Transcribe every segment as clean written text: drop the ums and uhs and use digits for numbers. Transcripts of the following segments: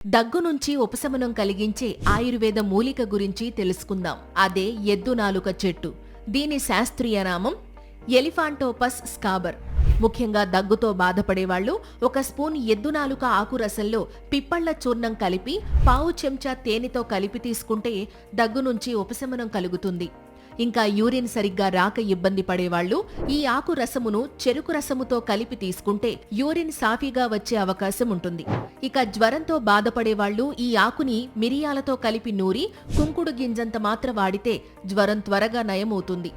దగ్గు నుంచి ఉపశమనం కలిగించే ఆయుర్వేద మూలిక గురించి తెలుసుకుందాం. అదే ఎద్దు నాలుక చెట్టు. దీని శాస్త్రీయ నామం ఎలిఫాంటోపస్ స్కాబర్. ముఖ్యంగా దగ్గుతో బాధపడేవాళ్లు ఒక స్పూన్ ఎద్దు నాలుక ఆకురసంలో పిప్పళ్ల చూర్ణం కలిపి పావు చెంచా తేనెతో కలిపి తీసుకుంటే దగ్గు నుంచి ఉపశమనం కలుగుతుంది. ఇంకా యూరిన్ సరిగ్గా రాక ఇబ్బంది పడేవాళ్లు ఈ ఆకు రసమును చెరుకు రసముతో కలిపి తీసుకుంటే యూరిన్ సాఫీగా వచ్చే అవకాశం ఉంటుంది. ఇక జ్వరంతో బాధపడేవాళ్లు ఈ ఆకుని మిరియాలతో కలిపి నూరి కుంకుడు గింజంత మాత్రం వాడితే జ్వరం త్వరగా నయమవుతుంది.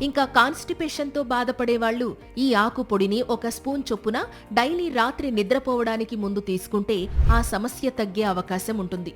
ఇంకా కాన్స్టిపేషన్తో బాధపడేవాళ్లు ఈ ఆకు పొడిని ఒక స్పూన్ చొప్పున డైలీ రాత్రి నిద్రపోవడానికి ముందు తీసుకుంటే ఆ సమస్య తగ్గే అవకాశం ఉంటుంది.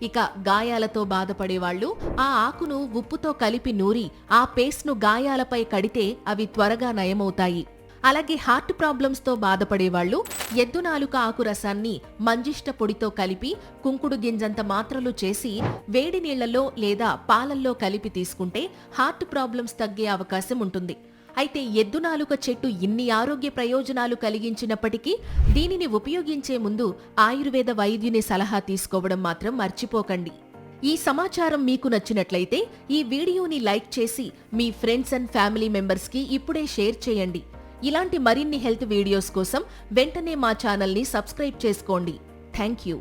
ఇక గాయాలతో బాధపడేవాళ్లు ఆ ఆకును ఉప్పుతో కలిపి నూరి ఆ పేస్ట్ను గాయాలపై కడితే అవి త్వరగా నయమవుతాయి. అలాగే హార్ట్ ప్రాబ్లమ్స్తో బాధపడేవాళ్లు ఎద్దు నాలుక ఆకు రసాన్ని మంజిష్ట పొడితో కలిపి కుంకుడు గింజంత మాత్రలు చేసి వేడి నీళ్లలో లేదా పాలల్లో కలిపి తీసుకుంటే హార్ట్ ప్రాబ్లమ్స్ తగ్గే అవకాశం ఉంటుంది. అయితే ఎద్దు నాలుక చెట్టు ఇన్ని ఆరోగ్య ప్రయోజనాలు కలిగించినప్పటికీ దీనిని ఉపయోగించే ముందు ఆయుర్వేద వైద్యుని సలహా తీసుకోవడం మాత్రం మర్చిపోకండి. ఈ సమాచారం మీకు నచ్చినట్లయితే ఈ వీడియోని లైక్ చేసి మీ ఫ్రెండ్స్ అండ్ ఫ్యామిలీ మెంబర్స్కి ఇప్పుడే షేర్ చేయండి. ఇలాంటి మరిన్ని హెల్త్ వీడియోస్ కోసం వెంటనే మా ఛానల్ని సబ్స్క్రైబ్ చేసుకోండి. Thank you.